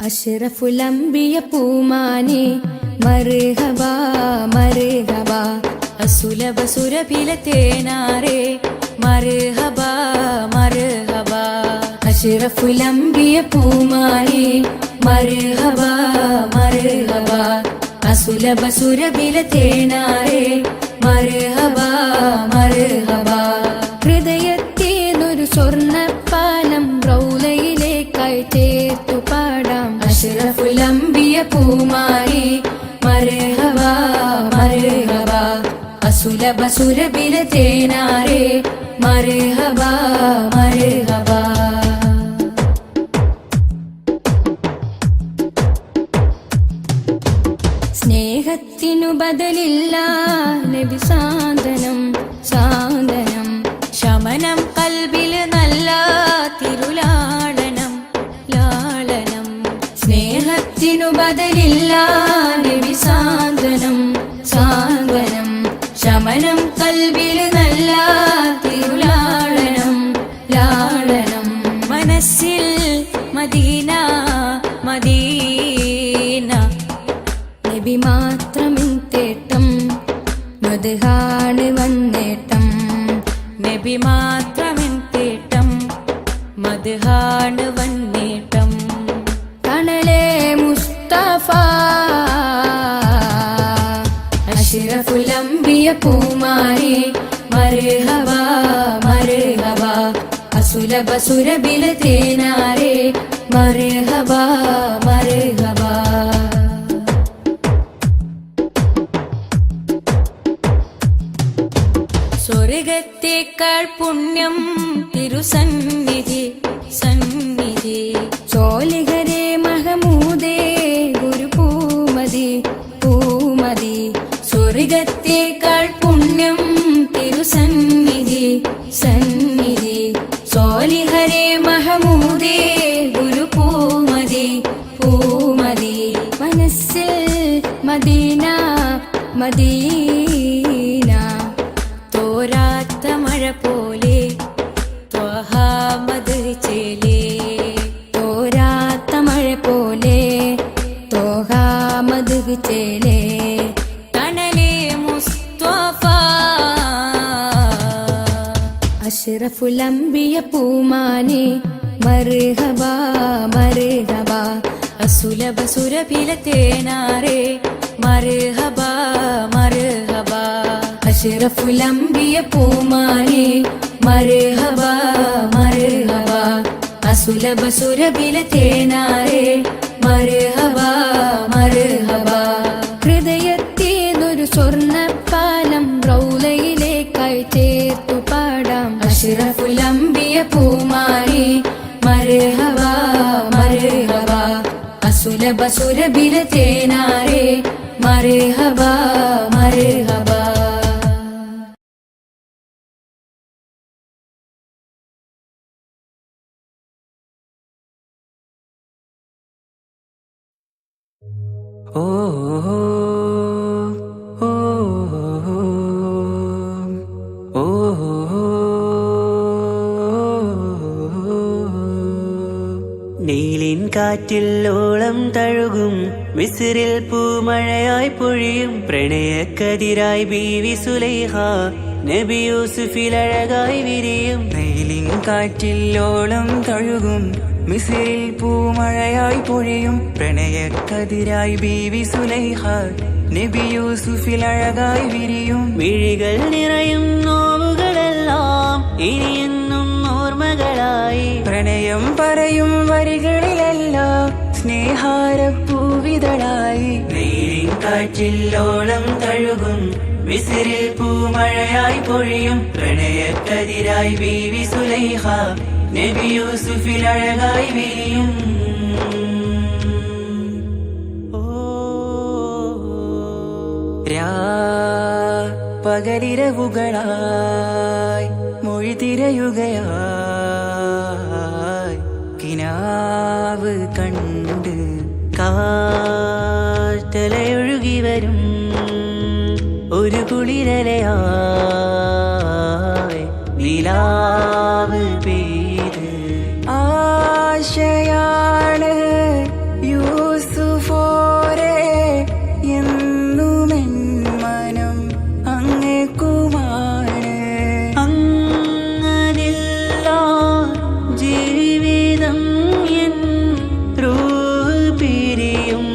അഷ്റഫുൽ അംബിയ പൂമാനെ മർഹബാ മർഹബാ, അസുലഭ സുരഭില തേനാരെ മർഹബാ മർഹബാ. അഷ്റഫുൽ അംബിയ പൂമാനെ മർഹബാ മർഹബാ, അസുലഭ സുരഭില തേനാരെ മർഹബാ മർഹബാ. ഹൃദയത്തേനൊരു സ്വർണ്ണപ്പാലം റൗലയിലേക്കായി ചേർത്തു പാടാം. അഷ്റഫുൽ അംബിയ പൂമാനെ മർഹബാ മർഹബാ, അസുലഭ സുരഭില തേനാരെ മർഹബാ മർഹബാ. സ്നേഹത്തിനു ബദലില്ല നബി സാന്ത്വനം സാന്ത്വനം, ശമനം കൽബിൽ നല്ല തിരുലാളനം ലാളനം. സ്നേഹത്തിനു ബദലില്ല നബി സാന്ത്വനം സാന്ത്വനം, ശമനം കൽബിൽ നല്ല തിരുലാളനം ലാളനം. മനസ്സിൽ മദീന മദീന, നബി മാത്രമിൻ തേട്ടം മദ്ഹാണ് വന്നേട്ടം. നബി മാത്രമിൻ തേട്ടം മദ്ഹാണ് വന്നേട്ടം. തണലേ മുസ്തഫ അഷ്റഫുൽ അംബിയ പൂമാനെ മർഹബാ മർഹബാ, അസുലഭ സുരഭില തേനാരെ മർഹബാ മർഹബാ. സ്വർഗ സ്വർഗത്തേക്കാൾ പുണ്യം തിരുസന്നിധി സന്നിധി. ചോലിഹരേ മഹമൂദേ ഗുരു പൂമതി പൂമതി. സ്വർഗത്തേക്കാൾ പുണ്യം തിരുസന്നിധി സന്നിധി. ചോലിഹരേ മഹമൂദേ ഗുരു പൂമതി പൂമതി. മനസ്സിൽ മദീന മദീന തോരാത്ത മഴ പോലെ ത്വഹ മദ് ചേലേ. തോരാത്ത മഴ പോലെ ത്വഹ മദ് ചേലേ. തണലേ മുസ്തഫ അഷ്റഫുൽ അംബിയ പൂമാനെ മർഹബാ മർഹബാ. അസുലഭ സുരഭില തേനാരേ മർഹബാ മർഹബാ. അഷ്റഫുൽ അംബിയ പൂമാനെ മർഹബാ മർഹബാ. അസുലഭ സുരഭില തേനാരേ മർഹബാ മർഹബാ. ഹൃദയത്തേതൊരു സ്വർണ്ണപ്പാലം റൗലയിലേക്കായി ചേർത്തു പാടാം. അഷ്റഫുൽ അംബിയ പൂമാനെ മർഹബാ മർഹബാ. അസുലഭ സുരഭില തേനാരേ മർഹബാ മർഹബാ. ഓ ഓ ഓ നീലിൻ കാറ്റിൽ ഓളം തഴുകും മിസ്രിൽ പൂമഴയായി പൊഴിയും പ്രണയക്കതിരായി ബീവി സുലൈഹ നബി യൂസുഫിൽ അഴകായി വിരിയും. നീലിൻ കാറ്റിൽ ഓളം തഴുകും മിസ്രിൽ പൂമഴയായി പൊഴിയും പ്രണയക്കതിരായി ബീവി സുലൈഹ നബി യൂസുഫിൽ അഴകായി വിരിയും. മിഴികൾ നിറയും നോവുകളെല്ലാം ഇനിയെന്നും ഓർമ്മകളായി. പ്രണയം പറയും വരികളിലെല്ലാം സ്നേഹാരപ്പൂവിതളായി. നീലിൻ കാറ്റിൽ ഓളം തഴുകും മിസ്രിൽ പൂമഴയായി പൊഴിയും പ്രണയക്കതിരായി ബീവി സുലൈഹ നബി യൂസുഫിൽ അഴകായി വിരിയും. പകലിരവുകളായി മൊഴി തിരയുകയായി കിനാവ് കണ്ട് കാറ്റലയൊഴുകി വരും ഒരു കുളിരലയായി നിലാവ് പെയ്ത്. ആശയാണ് യൂസുഫോരെ എന്നുമെൻ മനം അങ്ങേക്കുമാണ്. അങ്ങനില്ല ജീവിതം എൻ റൂഹ് പിരിയും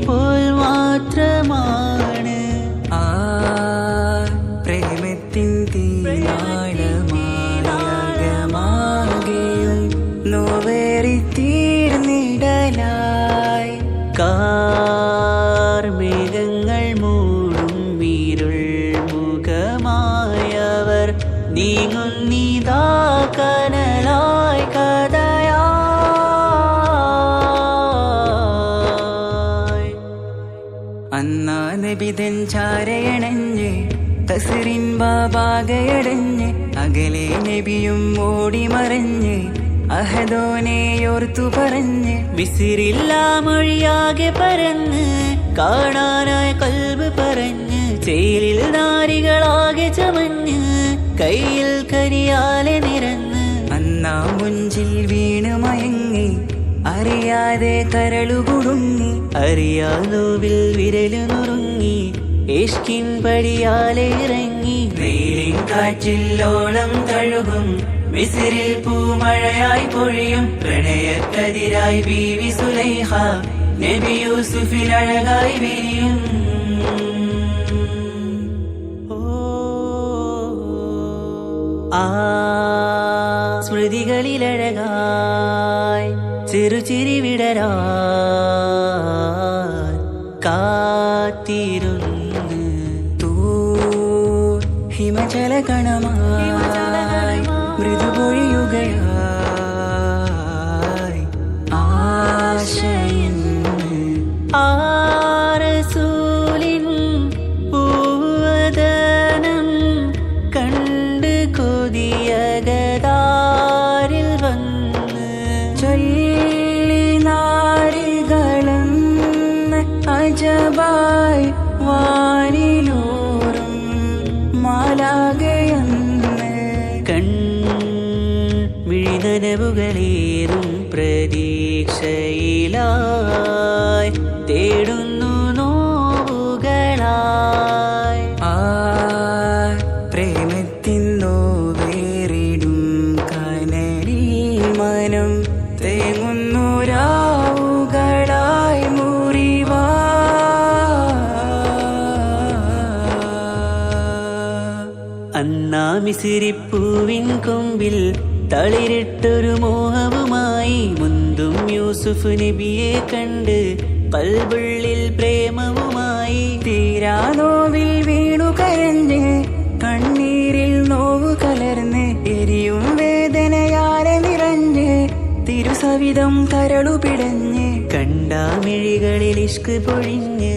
പോൽ മാത്രമാണ്. ആ പ്രേമത്തിൻ തീനാളമാകെയും നോവേറിത്തീർന്നിടലായി. കാർമേഘങ്ങൾ മൂടും ഇരുൾ മുഖമായവർ നീങ്ങുന്നിതാ കനലായി കഥയായി. അന്നാ നബിതൻ ചാരയണഞ്ഞ് തസ്റിൻ ബാബാകയടഞ്ഞ് അകലെ നബിയും ഓടിമറഞ്ഞ് അഹദോനെയോർത്തു പറഞ്ഞ് മിസ്രില്ല മൊഴിയാകെ പരന്ന് കാണാനായ കൽബ് പറഞ്ഞ് ചേലിൽ നാരികളാകെ ചമഞ്ഞ് കയ്യിൽ കരിയാലെ നിരന്ന്. അന്നാ മുഞ്ചിൽ വീണ് മയങ്ങി അറിയാതെ കരളുകുടുങ്ങി. അറിയാലോവിൽ വിരലു നുറുങ്ങി ഇഷ്കിൻ പടിയാലെ ഇറങ്ങി. നീലിൻ കാറ്റിൽ ഓളം തഴുകും മിസ്രിൽ പൂമഴയായി പൊഴിയും പ്രണയക്കതിരായി ബീവി സുലൈഹ നബി യൂസുഫിൽ അഴകായി വിരിയും. ആ സ്മൃതികളിലഴകായി ചെറുചിരി വിടരാൻ കാത്തിരുന്ന് ഹിമജല കണമായി റസൂലിൻ പൂവദനം കണ്ട് കൊതിയകതാരിൽ വന്ന് ചൊല്ലി നാരികളെന്ന് അജബായി വാനിലൂറും മാലാകയെന്ന് മിഴിനനവുകളേറും പ്രതീക്ഷയിലായി തേടുന്നു നോവുകളായി ആ പ്രേമത്തിൻ നോവേറിടും കനലിൽ മനം തേങ്ങുന്നു രാവുകളായി മുറിവാ അന്നാ മിസിരിപ്പൂവിൻ കൊമ്പിൽ തളിരിട്ടൊരു മോഹവുമായി മുന്തും യൂസുഫ് നബിയെ കണ്ട് കൽബുള്ളിൽ പ്രേമവുമായി തീരാ നോവിൽ വീണു കരഞ്ഞ് കണ്ണീരിൽ നോവ് കലർന്ന് എരിയും വേദനയാലെ നിറഞ്ഞ് തിരുസവിധം കരളു പിടഞ്ഞ് കണ്ടാമിഴികളിൽ ഇഷ്ക് പൊഴിഞ്ഞ്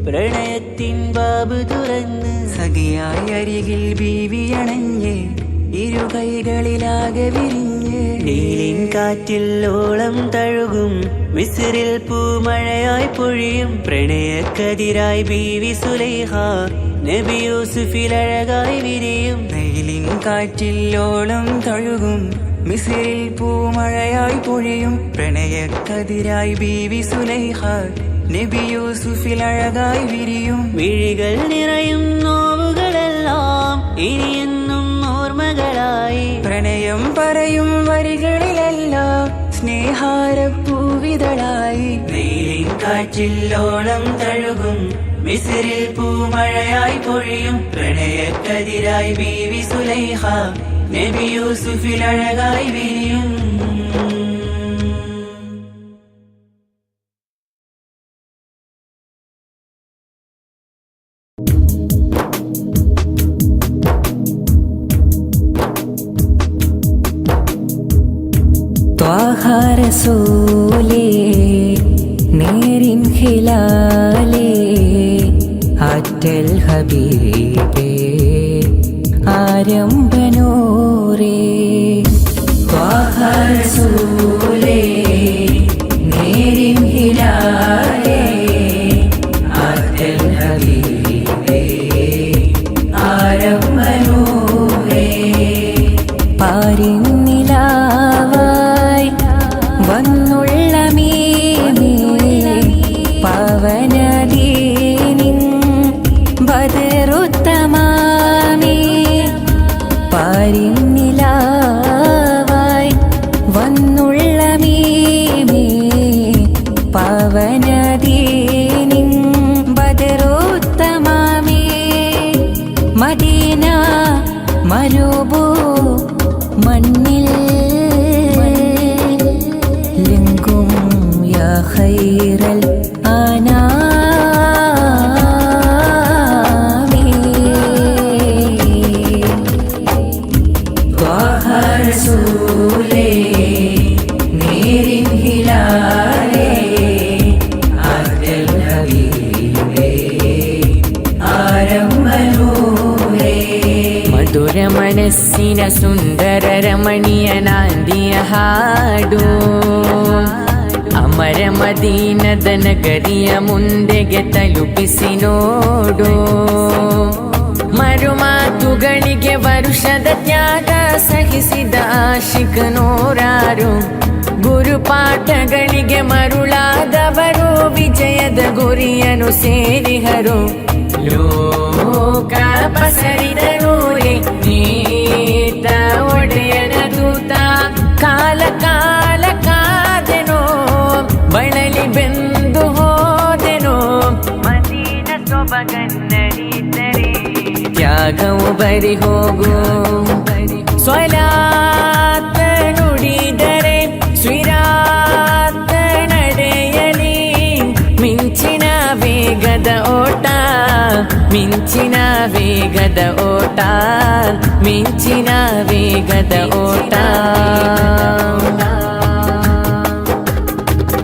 പ്രണയത്തിൻ ബാബ് തുറന്ന് സഖിയായി അരികിൽ ബീവിയണഞ്ഞ് ഇരു കൈകളിലാകെ വിരിഞ്ഞ് നീലിൻ കാറ്റിൽ ഓളം തഴുകും മിസ്രിൽ പൂമഴയായി പൊഴിയും പ്രണയക്കതിരായി ബീവി സുലൈഹ നബി യൂസുഫിൽ അഴകായി വിരിയും നീലിൻ കാറ്റിൽ ഓളം തഴുകും മിസ്രിൽ പൂമഴയായി പൊഴിയും പ്രണയക്കതിരായി ബീവി സുലൈഹ നബി യൂസുഫിൽ അഴകായി വിരിയും മിഴികൾ നിറയും നോവുകളെല്ലാം ഇനിയെന്നും ഓർമ്മകളായി പ്രണയം പറയും വരികളിലെല്ലാം സ്നേഹാരപ്പൂവിതളായി നീലിൻ കാറ്റിൽ ഓളം തഴുകും മിസ്രിൽ പൂമഴയായി പൊഴിയും പ്രണയക്കതിരായി ബീവി സുലൈഹ നബി യൂസുഫിൽ അഴകായി വിരിയും ത്വാഹ റസൂലേ നേരിൻ ഹിലാലേ ആറ്റൽ ഹബീബേ ആരംഭനൂരേ ത്വാഹ റസൂലേ നേരിൻ ഹിലാലേ ആറ്റൽ ഹബീബേ ആരംഭനൂരേ പാരിന്നിലാവായി വന്നുള്ള മീമേ പവനദീനിൻ ബദറുത്തമാമേ പാരിന്നിലാവായി വന്നുള്ള മീമേ പവനദീനിൻ ബദറുത്തമാമേ മദീന മരുഭൂ മണ്ണിൽ ലിംഗും യാ ഖൈറൽ അനാമി ത്വാഹ റസൂലേ നേരിൻ ഹിലാലേ ആറ്റൽ ഹബീബേ ആരംഭനൂരേ മധുര മനസ്സിന സുന്ദര രമണീയനാന്തിയ ಹಾಡು ಅಮರ ಮದೀನದ ನಗರಿಯ ಮುಂದೆಗೆ ತಲುಪಿಸಿ ನೋಡು ಮರುಮಾತುಗಳಿಗೆ ವರುಷದ ತ್ಯಾಗ ಸಹಿಸಿದ ಆಶಿಕ ನೂರಾರು ಗುರುಪಾಠಗಳಿಗೆ ಮರುಳಾದವರು ವಿಜಯದ ಗುರಿಯನ್ನು ಸೇರಿಹರು ಲೋಕ ಪಸರಿದರೂರೆ ನೀತ ಒಡೆಯನ ದೂತ ಕಾಲ ಕಾಲ ಕಾದೆನೋ ಬಳಲಿ ಬೆಂದು ಹೋದೆನೋ ಮದೀನ ಸೊಬಗನ್ನರಿದರೆ ತ್ಯಾಗವು ಬರಿ ಹೋಗು ಸ್ವಲಾತ ನುಡಿದರೆ ಸ್ವಿರಾತ ನಡೆಯಲಿ ಮಿಂಚಿನ ವೇಗದ ಓಟ ಮಿಂಚಿನ ವೇಗದ ಓಟ ಮಿಂಚಿನ ವೇಗದ ಓಟ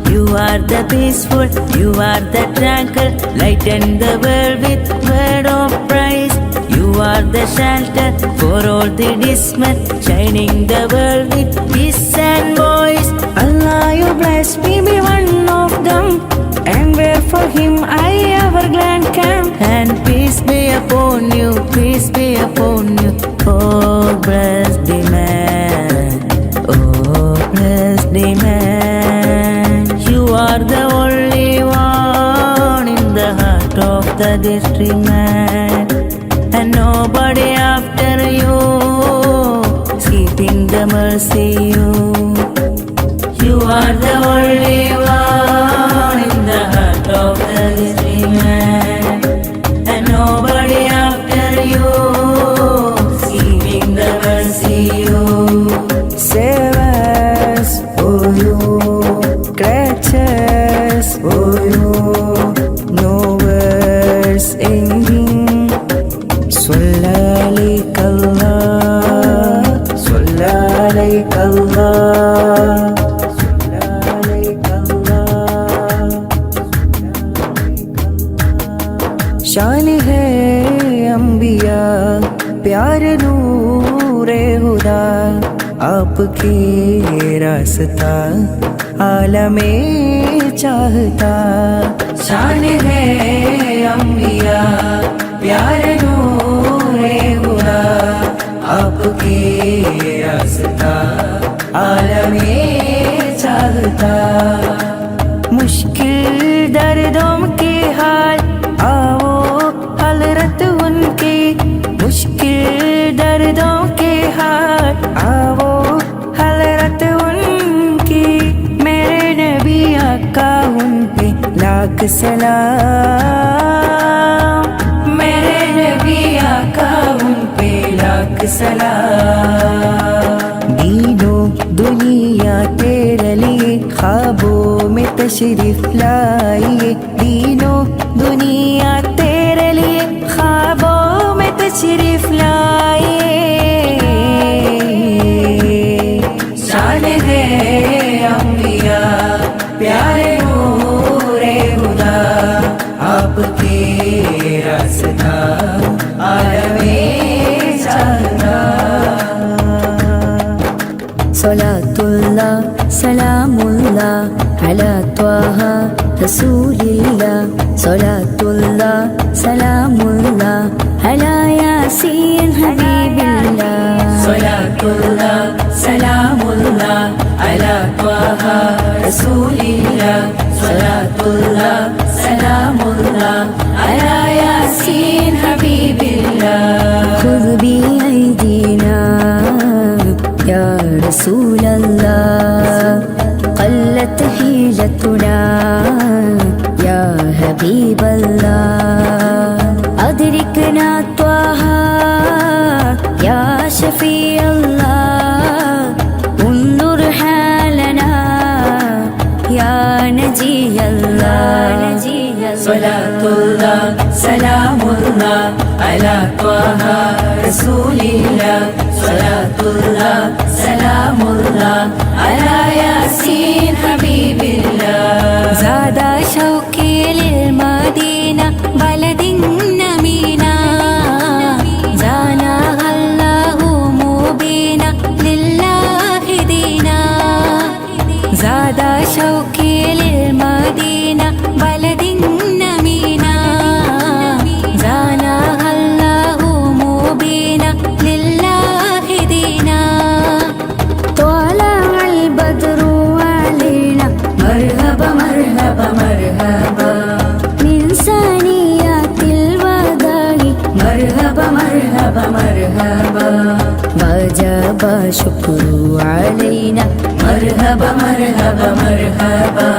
You are the the peaceful, you are the tranquil. Lighten the world with word of praise. You are the shelter for all the dismal, shining the world with peace and voice. Allah, you bless me be one of them, and where for him I ever glad come. And peace be upon you, peace be upon you, oh blessed the man, oh blessed the man. You are the only one in the heart of the district man, and nobody after you, seeking the mercy you. You are the only one in the heart of the district man, and nobody after you, seeking the mercy you. Save us, oh you, creatures, oh you, no words ending. Swallalik Allah, swallalik Allah, swallalik Allah. शान है अंबिया प्यार नूरे हुदा, आपकी रास्ता आलमे चाहता. शान है अंबिया प्यार नूरे हुदा, आपकी रास्ता आलमे चाहता. मुश्किल दर्दों के हाल आओ हलरत उनकी, मुश्किल दर्दों के हाल आओ हलरत उनकी. मेरे नबी आका उन पे लाख सलाम, मेरे नबी आका उन पे लाख सलाम. दीनो दुनिया तेरे लिए ख्वाबों में तशरीफ लाइए, दीनो दुनिया तेरे लिए ख्वाबों में तशरीफ लाइए. शान है अंबिया प्यारे नूरे हुदा, आपके रास्ता आलमे चाहता. सलातुल्लाह सलामुल्लाह अला त्वाहा रसूलिल्लाह, सलातुल्लाह सलामुल्लाह अला यासीन हबीबिल्लाह. सलातुल्लाह सलामुल्लाह अला त्वाहा रसूलिल्लाह, सलातुल्लाह सलामुल्लाह अला यासीन हबीबिल्लाह. खुद बिअयदीना या रसूलल्लाह, قلت حيلتنا يا حبيب الله. أدركنا طه يا شفيع الله، انظر حالنا يا نجي الله. صلاة الله سلام الله على طه رسول الله، صلاة الله سلام الله على ياسين حبيب الله. زاد شوقي للمدينة بلد نمينا، زانها الله مبينا لله دينا. زاد شوقي للمدينة بلد نمينا، زانها الله مبينا لله دينا. طلع البدر علينا مرحبا مرحبا مرحبا، من ثنيات الوداع مرحبا مرحبا مرحبا. وجب الشكر علينا مرحبا مرحبا مرحبا.